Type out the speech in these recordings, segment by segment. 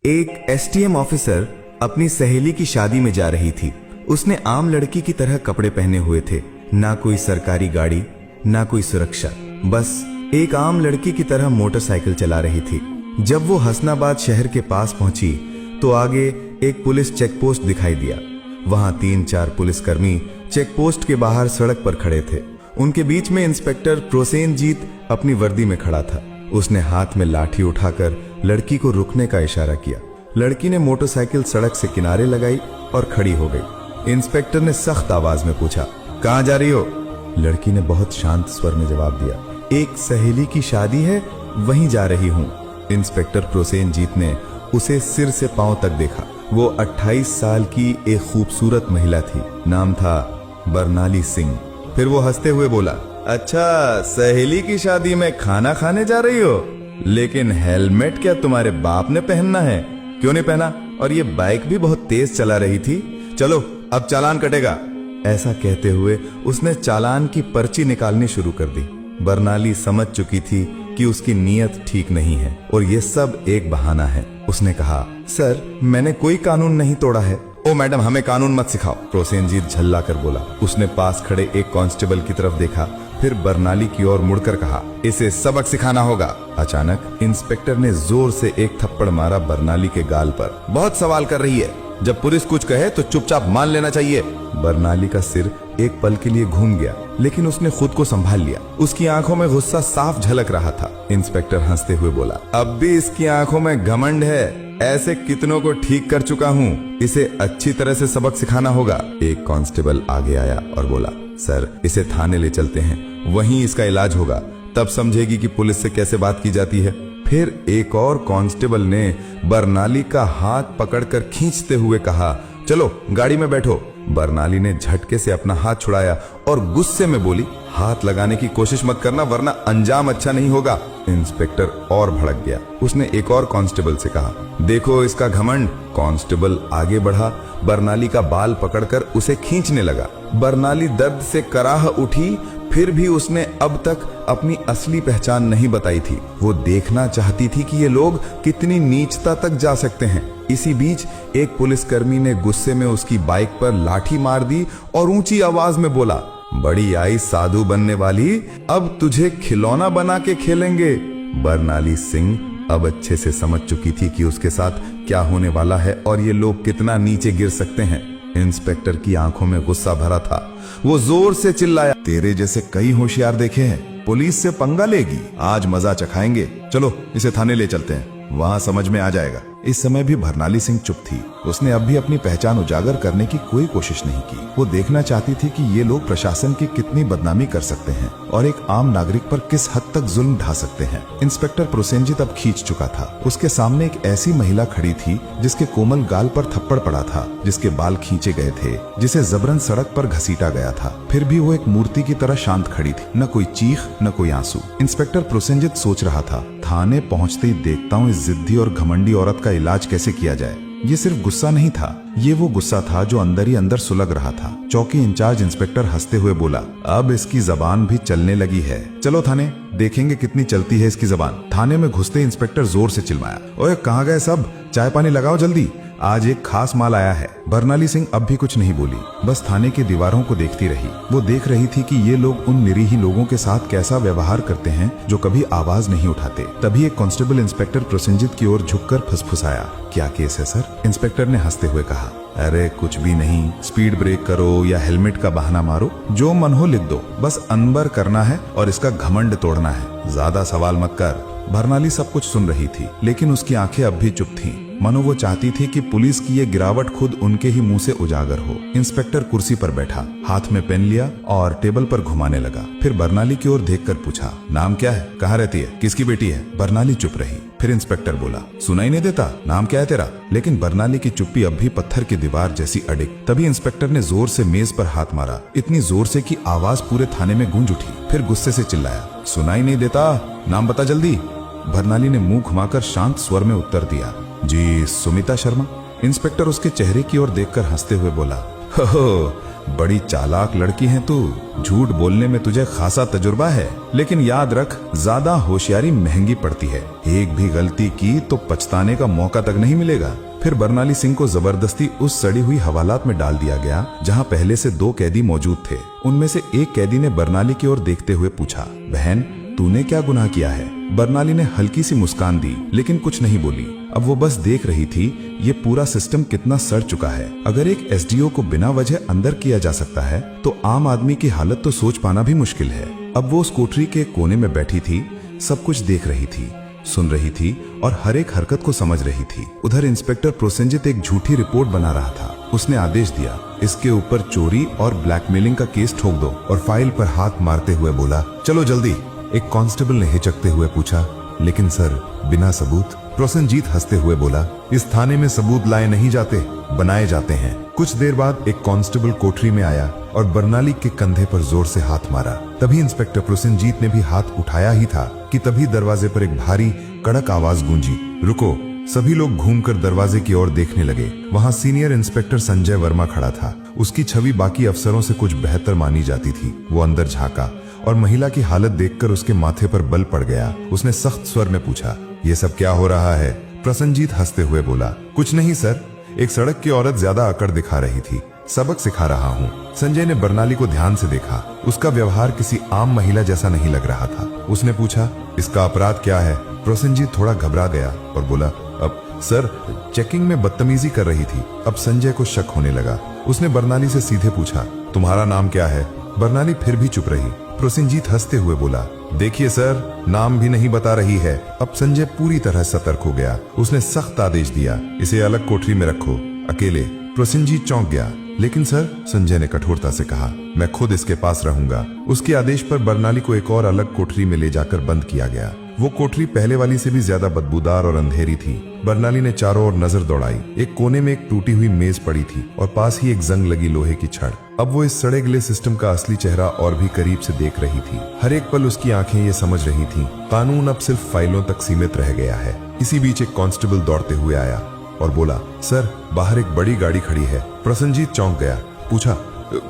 एक STM officer अपनी सहेली की शादी में जा रही थी। उसने आम लड़की की तरह कपड़े पहने हुए थे, ना कोई सरकारी गाड़ी, ना कोई सुरक्षा, बस एक आम लड़की की तरह मोटरसाइकिल चला रही थी। जब वो हसनाबाद शहर के पास पहुंची तो आगे एक पुलिस चेक पोस्ट दिखाई दिया। वहां 3-4 पुलिसकर्मी चेक पोस्ट के बाहर सड़क पर खड़े थे। उनके बीच में इंस्पेक्टर प्रोसेनजीत अपनी वर्दी में खड़ा था। उसने हाथ में लाठी उठाकर लड़की को रुकने का इशारा किया। लड़की ने मोटरसाइकिल सड़क से किनारे लगाई और खड़ी हो गई। इंस्पेक्टर ने सख्त आवाज में पूछा, कहां जा रही हो? लड़की ने बहुत शांत स्वर में जवाब दिया, एक सहेली की शादी है, वहीं जा रही हूं। इंस्पेक्टर प्रोसेनजीत ने उसे सिर से पांव तक देखा। वो 28 साल की एक खूबसूरत महिला थी। नाम था बरनाली सिंह। फिर वो हंसते हुए बोला, अच्छा, सहेली की शादी में खाना खाने जा रही हो? लेकिन हेलमेट क्या तुम्हारे बाप ने पहनना है? क्यों नहीं पहना? और ये बाइक भी बहुत तेज चला रही थी। चलो अब चालान कटेगा। ऐसा कहते हुए उसने चालान की पर्ची निकालनी शुरू कर दी। बरनाली समझ चुकी थी कि उसकी नीयत ठीक नहीं है और ये सब एक बहाना है। उसने कहा, सर, मैंने कोई कानून नहीं तोड़ा है। ओ मैडम, हमें कानून मत सिखाओ, प्रोसेनजीत झल्ला कर बोला। उसने पास खड़े एक कांस्टेबल की तरफ देखा, फिर बरनाली की ओर मुड़कर कहा, इसे सबक सिखाना होगा। अचानक इंस्पेक्टर ने जोर से एक थप्पड़ मारा बरनाली के गाल पर। बहुत सवाल कर रही है, जब पुलिस कुछ कहे तो चुपचाप मान लेना चाहिए। बरनाली का सिर एक पल के लिए घूम गया, लेकिन उसने खुद को संभाल लिया। उसकी आंखों में गुस्सा साफ झलक रहा था। इंस्पेक्टर हंसते हुए बोला, अब भी इसकी आंखों में घमंड है। ऐसे कितनों को ठीक कर चुका हूँ, इसे अच्छी तरह से सबक सिखाना होगा। एक कांस्टेबल आगे आया और बोला, सर, इसे थाने ले चलते हैं, वहीं इसका इलाज होगा, तब समझेगी कि पुलिस से कैसे बात की जाती है। फिर एक और कांस्टेबल ने बरनाली का हाथ पकड़कर खींचते हुए कहा, चलो गाड़ी में बैठो। बरनाली ने झटके से अपना हाथ छुड़ाया और गुस्से में बोली, हाथ लगाने की कोशिश मत करना, वरना अंजाम अच्छा नहीं होगा। इंस्पेक्टर और भड़क गया। उसने एक और कांस्टेबल से कहा, देखो इसका घमंड। कांस्टेबल आगे बढ़ा, बरनाली का बाल पकड़कर उसे खींचने लगा। बरनाली दर्द से कराह उठी, फिर भी उसने अब तक अपनी असली पहचान नहीं बताई थी। वो देखना चाहती थी कि ये लोग कितनी नीचता तक जा सकते हैं। इसी बीच एक पुलिसकर्मी ने गुस्से में उसकी बाइक पर लाठी मार दी और ऊंची आवाज में बोला, बड़ी आई साधु बनने वाली, अब तुझे खिलौना बना के खेलेंगे। बरनाली सिंह अब अच्छे से समझ चुकी थी कि उसके साथ क्या होने वाला है और ये लोग कितना नीचे गिर सकते हैं। इंस्पेक्टर की आंखों में गुस्सा भरा था। वो जोर से चिल्लाया, तेरे जैसे कई होशियार देखे हैं, पुलिस से पंगा लेगी, आज मजा चखाएंगे। चलो इसे थाने ले चलते हैं, वहां समझ में आ जाएगा। इस समय भी बरनाली सिंह चुप थी। उसने अब भी अपनी पहचान उजागर करने की कोई कोशिश नहीं की। वो देखना चाहती थी कि ये लोग प्रशासन की कितनी बदनामी कर सकते हैं और एक आम नागरिक पर किस हद तक जुल्म ढा सकते हैं। इंस्पेक्टर प्रोसेनजीत अब खींच चुका था। उसके सामने एक ऐसी महिला खड़ी थी जिसके कोमल गाल पर थप्पड़ पड़ा था, जिसके बाल खींचे गए थे, जिसे जबरन सड़क पर घसीटा गया था। फिर भी वो एक मूर्ति की तरह शांत खड़ी थी, न कोई चीख न कोई आंसू। इंस्पेक्टर प्रोसेनजीत सोच रहा था, थाने पहुंचते ही देखता हूँ इस जिद्दी और घमंडी औरत का इलाज कैसे किया जाए। ये सिर्फ गुस्सा नहीं था, ये वो गुस्सा था जो अंदर ही अंदर सुलग रहा था। चौकी इंचार्ज इंस्पेक्टर हंसते हुए बोला, अब इसकी जबान भी चलने लगी है, चलो थाने, देखेंगे कितनी चलती है इसकी जबान। थाने में घुसते इंस्पेक्टर जोर से चिल्लाया, ओए कहाँ गए सब, चाय पानी लगाओ जल्दी, आज एक खास माल आया है। बरनाली सिंह अब भी कुछ नहीं बोली, बस थाने की दीवारों को देखती रही। वो देख रही थी कि ये लोग उन निरीह लोगों के साथ कैसा व्यवहार करते हैं जो कभी आवाज नहीं उठाते। तभी एक कांस्टेबल इंस्पेक्टर प्रोसेनजीत की ओर झुककर फुसफुसाया, क्या केस है सर? इंस्पेक्टर ने हंसते हुए कहा, अरे कुछ भी नहीं, स्पीड ब्रेक करो या हेलमेट का बहाना मारो, जो मन हो लिख दो, बस अनबर करना है और इसका घमंड तोड़ना है, ज्यादा सवाल मत कर। बरनाली सब कुछ सुन रही थी, लेकिन उसकी आंखें अब भी चुप थीं। मनो वो चाहती थी कि पुलिस की ये गिरावट खुद उनके ही मुंह से उजागर हो। इंस्पेक्टर कुर्सी पर बैठा, हाथ में पेन लिया और टेबल पर घुमाने लगा। फिर बरनाली की ओर देखकर पूछा, नाम क्या है, कहाँ रहती है, किसकी बेटी है? बरनाली चुप रही। फिर इंस्पेक्टर बोला, सुनाई नहीं देता, नाम क्या है तेरा? लेकिन बरनाली की चुप्पी अब भी पत्थर की दीवार जैसी अडिग। तभी इंस्पेक्टर ने जोर से मेज पर हाथ मारा, इतनी जोर से कि आवाज पूरे थाने में गूंज उठी। फिर गुस्से से चिल्लाया, सुनाई नहीं देता, नाम बता जल्दी। बरनाली ने मुंह घुमाकर शांत स्वर में उत्तर दिया, जी सुमिता शर्मा। इंस्पेक्टर उसके चेहरे की ओर देखकर हंसते हुए बोला, हो बड़ी चालाक लड़की है तू, झूठ बोलने में तुझे खासा तजुर्बा है, लेकिन याद रख ज्यादा होशियारी महंगी पड़ती है। एक भी गलती की तो पछताने का मौका तक नहीं मिलेगा। फिर बरनाली सिंह को जबरदस्ती उस सड़ी हुई हवालात में डाल दिया गया जहां पहले से 2 कैदी मौजूद थे। उनमें से एक कैदी ने बरनाली की ओर देखते हुए पूछा, बहन तूने क्या गुनाह किया है? बरनाली ने हल्की सी मुस्कान दी लेकिन कुछ नहीं बोली। अब वो बस देख रही थी ये पूरा सिस्टम कितना सड़ चुका है। अगर एक एसडीओ को बिना वजह अंदर किया जा सकता है तो आम आदमी की हालत तो सोच पाना भी मुश्किल है। अब वो उस कोठरी के कोने में बैठी थी, सब कुछ देख रही थी, सुन रही थी और हर एक हरकत को समझ रही थी। उधर इंस्पेक्टर प्रोसेनजीत एक झूठी रिपोर्ट बना रहा था। उसने आदेश दिया, इसके ऊपर चोरी और ब्लैकमेलिंग का केस ठोक दो, और फाइल पर हाथ मारते हुए बोला, चलो जल्दी। एक कांस्टेबल ने हिचकते हुए पूछा, लेकिन सर बिना सबूत? प्रोसेनजीत हंसते हुए बोला, इस थाने में सबूत लाए नहीं जाते, बनाए जाते हैं। कुछ देर बाद एक कांस्टेबल कोठरी में आया और बरनाली के कंधे पर जोर से हाथ मारा। तभी इंस्पेक्टर प्रोसेनजीत ने भी हाथ उठाया ही था कि तभी दरवाजे पर एक भारी कड़क आवाज गूंजी, रुको। सभी लोग घूमकर दरवाजे की ओर देखने लगे। वहां सीनियर इंस्पेक्टर संजय वर्मा खड़ा था। उसकी छवि बाकी अफसरों से कुछ बेहतर मानी जाती थी। वो अंदर झांका और महिला की हालत देखकर उसके माथे पर बल पड़ गया। उसने सख्त स्वर में पूछा, ये सब क्या हो रहा है? प्रोसेनजीत हंसते हुए बोला, कुछ नहीं सर, एक सड़क की औरत ज्यादा अकड़ दिखा रही थी, सबक सिखा रहा हूँ। संजय ने बरनाली को ध्यान से देखा। उसका व्यवहार किसी आम महिला जैसा नहीं लग रहा था। उसने पूछा, इसका अपराध क्या है? प्रोसेनजीत थोड़ा घबरा गया और बोला, अब सर चेकिंग में बदतमीजी कर रही थी। अब संजय को शक होने लगा। उसने बरनाली से सीधे पूछा, तुम्हारा नाम क्या है? बरनाली फिर भी चुप रही। प्रोसेनजीत हंसते हुए बोला, देखिए सर, नाम भी नहीं बता रही है। अब संजय पूरी तरह सतर्क हो गया। उसने सख्त आदेश दिया, इसे अलग कोठरी में रखो, अकेले। प्रोसेनजीत चौंक गया, लेकिन सर, संजय ने कठोरता से कहा, मैं खुद इसके पास रहूंगा। उसके आदेश पर बरनाली को एक और अलग कोठरी में ले जाकर बंद किया गया। वो कोठरी पहले वाली से भी ज्यादा बदबूदार और अंधेरी थी। बरनाली ने चारों ओर नजर दौड़ाई। एक कोने में एक टूटी हुई मेज पड़ी थी और पास ही एक जंग लगी लोहे की छड़। अब वो इस सड़े गले सिस्टम का असली चेहरा और भी करीब से देख रही थी। हर एक पल उसकी आंखें ये समझ रही थीं, कानून अब सिर्फ फाइलों तक सीमित रह गया है। इसी बीच एक कांस्टेबल दौड़ते हुए आया और बोला, सर बाहर एक बड़ी गाड़ी खड़ी है। प्रोसेनजीत चौंक गया, पूछा,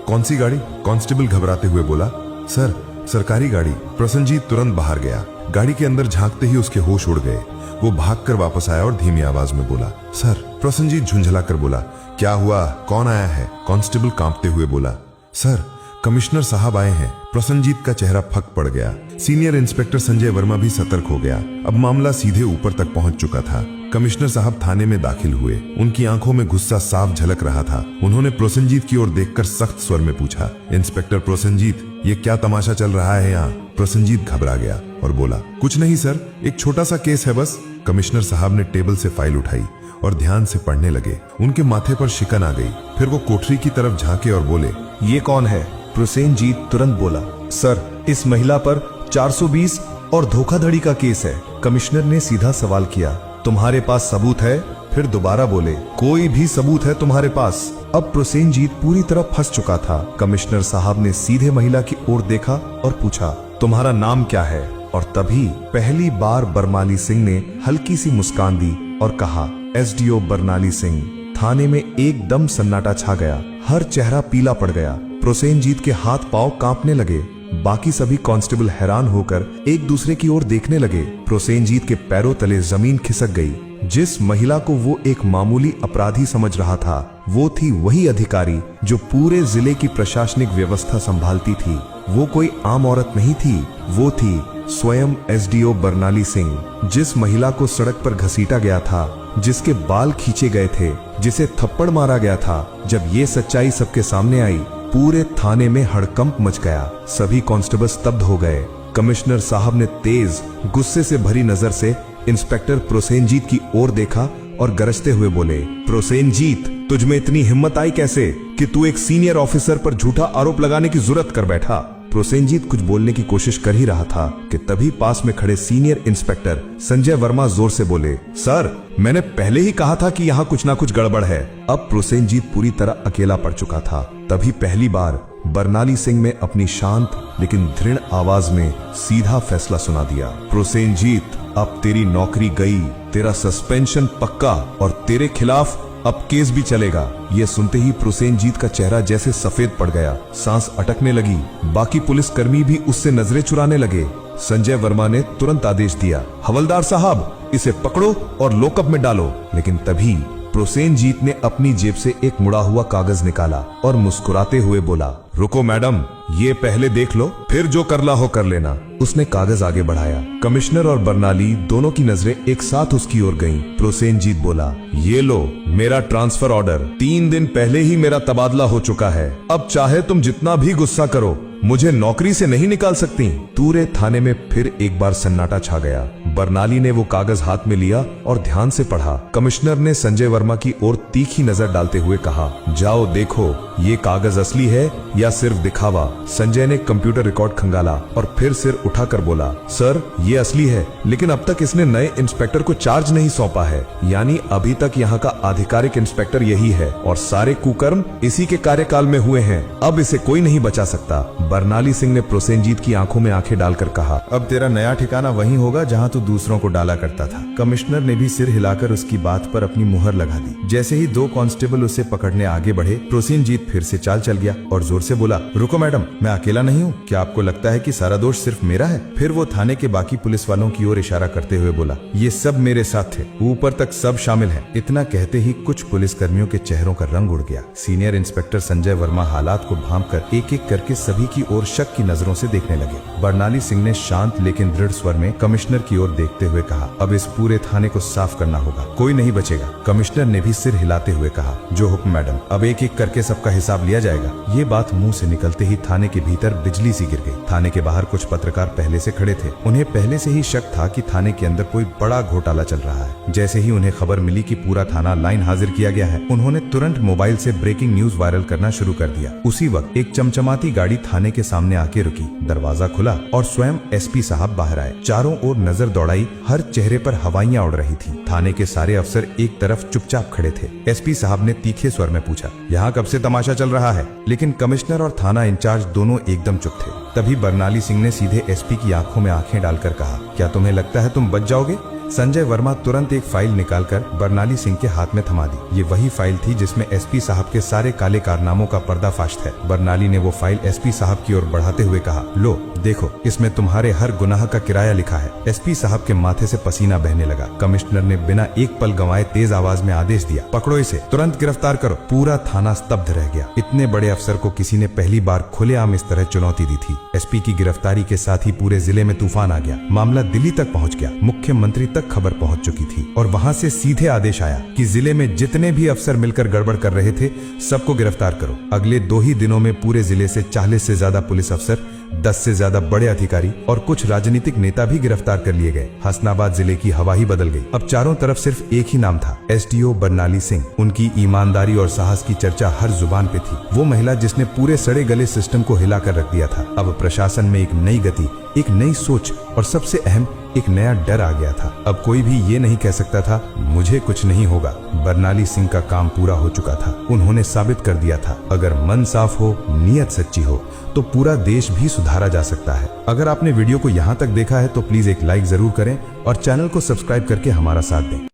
कौन सी गाड़ी? कांस्टेबल घबराते हुए बोला, सर सरकारी गाड़ी। प्रोसेनजीत तुरंत बाहर गया। गाड़ी के अंदर झांकते ही उसके होश उड़ गए। वो भागकर वापस आया और धीमी आवाज में बोला, सर। प्रोसेनजीत झुंझलाकर बोला, क्या हुआ? कौन आया है? कांस्टेबल कांपते हुए बोला, सर कमिश्नर साहब आए हैं। प्रोसेनजीत का चेहरा फक पड़ गया। सीनियर इंस्पेक्टर संजय वर्मा भी सतर्क हो गया। अब मामला सीधे ऊपर तक पहुंच चुका था। कमिश्नर साहब थाने में दाखिल हुए। उनकी आंखों में गुस्सा साफ झलक रहा था। उन्होंने प्रोसेनजीत की ओर देखकर सख्त स्वर में पूछा, इंस्पेक्टर प्रोसेनजीत, ये क्या तमाशा चल रहा है यहाँ? प्रोसेनजीत घबरा गया और बोला, कुछ नहीं सर, एक छोटा सा केस है बस। कमिश्नर साहब ने टेबल से फाइल उठाई और ध्यान से पढ़ने लगे। उनके माथे पर शिकन आ गई। फिर वो कोठरी की तरफ झांके और बोले, ये कौन है? प्रोसेनजीत तुरंत बोला, सर इस महिला पर 420 और धोखाधड़ी का केस है। कमिश्नर ने सीधा सवाल किया, तुम्हारे पास सबूत है? फिर दोबारा बोले, कोई भी सबूत है तुम्हारे पास? अब प्रोसेनजीत पूरी तरह फंस चुका था। कमिश्नर साहब ने सीधे महिला की ओर देखा और पूछा, तुम्हारा नाम क्या है? और तभी पहली बार बरमाली सिंह ने हल्की सी मुस्कान दी और कहा, एसडीओ बरनाली सिंह। थाने में एकदम सन्नाटा छा गया। हर चेहरा पीला पड़ गया। प्रोसेनजीत के हाथ पांव कांपने लगे। बाकी सभी कांस्टेबल हैरान होकर एक दूसरे की ओर देखने लगे। प्रोसेनजीत के पैरों तले जमीन खिसक गई। जिस महिला को वो एक मामूली अपराधी समझ रहा था, वो थी वही अधिकारी जो पूरे जिले की प्रशासनिक व्यवस्था संभालती थी। वो कोई आम औरत नहीं थी, वो थी स्वयं एसडीओ बरनाली सिंह। जिस महिला को सड़क पर घसीटा गया था, जिसके बाल खींचे गए थे, जिसे थप्पड़ मारा गया था, जब ये सच्चाई सबके सामने आई, पूरे थाने में हड़कंप मच गया। सभी कांस्टेबल स्तब्ध हो गए। कमिश्नर साहब ने तेज गुस्से से भरी नजर से इंस्पेक्टर प्रोसेनजीत की ओर देखा और गरजते हुए बोले, प्रोसेनजीत, तुझ में इतनी हिम्मत आई कैसे कि तू एक सीनियर ऑफिसर पर झूठा आरोप लगाने की जुर्रत कर बैठा? प्रोसेनजीत कुछ बोलने की कोशिश कर ही रहा था कि तभी पास में खड़े सीनियर इंस्पेक्टर संजय वर्मा जोर से बोले, सर मैंने पहले ही कहा था कि यहाँ कुछ ना कुछ गड़बड़ है। अब प्रोसेनजीत पूरी तरह अकेला पड़ चुका था। तभी पहली बार बरनाली सिंह ने अपनी शांत लेकिन दृढ़ आवाज में सीधा फैसला सुना दिया, प्रोसेनजीत, अब तेरी नौकरी गई, तेरा सस्पेंशन पक्का और तेरे खिलाफ अब केस भी चलेगा। ये सुनते ही प्रोसेनजीत का चेहरा जैसे सफेद पड़ गया, सांस अटकने लगी। बाकी पुलिसकर्मी भी उससे नजरें चुराने लगे। संजय वर्मा ने तुरंत आदेश दिया, हवलदार साहब, इसे पकड़ो और लॉकअप में डालो। लेकिन तभी प्रोसेनजीत ने अपनी जेब से एक मुड़ा हुआ कागज निकाला और मुस्कुराते हुए बोला, रुको मैडम, ये पहले देख लो, फिर जो करना हो कर लेना। उसने कागज आगे बढ़ाया। कमिश्नर और बर्नाली दोनों की नजरें एक साथ उसकी ओर गईं। प्रोसेनजीत बोला, ये लो मेरा ट्रांसफर ऑर्डर। 3 दिन पहले ही मेरा तबादला हो चुका है। अब चाहे तुम जितना भी गुस्सा करो, मुझे नौकरी से नहीं निकाल सकती। पूरे थाने में फिर एक बार सन्नाटा छा गया। बर्नाली ने वो कागज हाथ में लिया और ध्यान से पढ़ा। कमिश्नर ने संजय वर्मा की ओर तीखी नजर डालते हुए कहा, जाओ देखो ये कागज असली है या सिर्फ दिखावा। संजय ने कंप्यूटर रिकॉर्ड खंगाला और फिर सिर उठाकर बोला, सर ये असली है, लेकिन अब तक इसने नए इंस्पेक्टर को चार्ज नहीं सौंपा है। यानी अभी तक यहाँ का आधिकारिक इंस्पेक्टर यही है और सारे कुकर्म इसी के कार्यकाल में हुए हैं। अब इसे कोई नहीं बचा सकता। बर्नाली सिंह ने प्रोसेनजीत की आंखों में आंखें डालकर कहा, अब तेरा नया ठिकाना वही होगा जहाँ तू दूसरों को डाला करता था। कमिश्नर ने भी सिर हिलाकर उसकी बात पर अपनी मुहर लगा दी। जैसे ही 2 कांस्टेबल उसे पकड़ने आगे बढ़े, प्रोसेनजीत फिर से चाल चल गया और जोर से बोला, रुको मैडम, मैं अकेला नहीं हूँ। क्या आपको लगता है कि सारा दोष सिर्फ मेरा है? फिर वो थाने के बाकी पुलिस वालों की ओर इशारा करते हुए बोला, ये सब मेरे साथ थे, ऊपर तक सब शामिल है। इतना कहते ही कुछ पुलिसकर्मियों के चेहरों का रंग उड़ गया। सीनियर इंस्पेक्टर संजय वर्मा हालात को भांपकर एक एक करके सभी की ओर शक की नजरों से देखने लगे। बर्नाली सिंह ने शांत लेकिन दृढ़ स्वर में कमिश्नर की ओर देखते हुए कहा, अब इस पूरे थाने को साफ करना होगा, कोई नहीं बचेगा। कमिश्नर ने भी सिर हिलाते हुए कहा, जो हुक्म मैडम, अब एक एक करके सबका हिसाब लिया जाएगा। ये बात मुंह से निकलते ही थाने के भीतर बिजली सी गिर गई। थाने के बाहर कुछ पत्रकार पहले से खड़े थे। उन्हें पहले से ही शक था कि थाने के अंदर कोई बड़ा घोटाला चल रहा है। जैसे ही उन्हें खबर मिली कि पूरा थाना लाइन हाजिर किया गया है, उन्होंने तुरंत मोबाइल से ब्रेकिंग न्यूज वायरल करना शुरू कर दिया। उसी वक्त एक चमचमाती गाड़ी थाने के सामने आके रुकी। दरवाजा खुला और स्वयं एसपी साहब बाहर आए। चारों ओर नजर दौड़ाई, हर चेहरे पर हवाइयां उड़ रही थी। थाने के सारे अफसर एक तरफ चुपचाप खड़े थे। एसपी साहब ने तीखे स्वर में पूछा, यहाँ कब से तमाशा चल रहा है? लेकिन कमिश्नर और थाना इंचार्ज दोनों एकदम चुप थे। तभी बर्नाली सिंह ने सीधे एसपी की आंखों में आंखें डालकर कहा, क्या तुम्हें लगता है तुम बच जाओगे? संजय वर्मा तुरंत एक फाइल निकालकर बर्नाली सिंह के हाथ में थमा दी। ये वही फाइल थी जिसमें एसपी साहब के सारे काले कारनामों का पर्दाफाश है। बर्नाली ने वो फाइल एसपी साहब की ओर बढ़ाते हुए कहा, लो देखो, इसमें तुम्हारे हर गुनाह का किराया लिखा है। एसपी साहब के माथे से पसीना बहने लगा। कमिश्नर ने बिना एक पल गंवाए तेज आवाज में आदेश दिया, पकड़ो इसे, तुरंत गिरफ्तार करो। पूरा थाना स्तब्ध रह गया। इतने बड़े अफसर को किसी ने पहली बार खुलेआम इस तरह चुनौती दी थी। एसपी की गिरफ्तारी के साथ ही पूरे जिले में तूफान आ गया। मामला दिल्ली तक पहुंच गया। मुख्यमंत्री तक खबर पहुंच चुकी थी और वहां से सीधे आदेश आया कि जिले में जितने भी अफसर मिलकर गड़बड़ कर रहे थे, सबको गिरफ्तार करो। अगले 2 ही दिनों में पूरे जिले से 40 से ज्यादा पुलिस अफसर, 10 से ज्यादा बड़े अधिकारी और कुछ राजनीतिक नेता भी गिरफ्तार कर लिए गए। हसनाबाद जिले की हवा ही बदल गई। अब चारों तरफ सिर्फ एक ही नाम था, एसडीओ बर्नाली सिंह। उनकी ईमानदारी और साहस की चर्चा हर जुबान पे थी। वो महिला जिसने पूरे सड़े गले सिस्टम को हिलाकर रख दिया था। अब प्रशासन में एक नई गति, एक नई सोच और सबसे अहम एक नया डर आ गया था। अब कोई भी ये नहीं कह सकता था मुझे कुछ नहीं होगा। बर्नाली सिंह का काम पूरा हो चुका था। उन्होंने साबित कर दिया था, अगर मन साफ हो, नियत सच्ची हो, तो पूरा देश भी सुधारा जा सकता है। अगर आपने वीडियो को यहाँ तक देखा है तो प्लीज एक लाइक जरूर करें और चैनल को सब्सक्राइब करके हमारा साथ दें।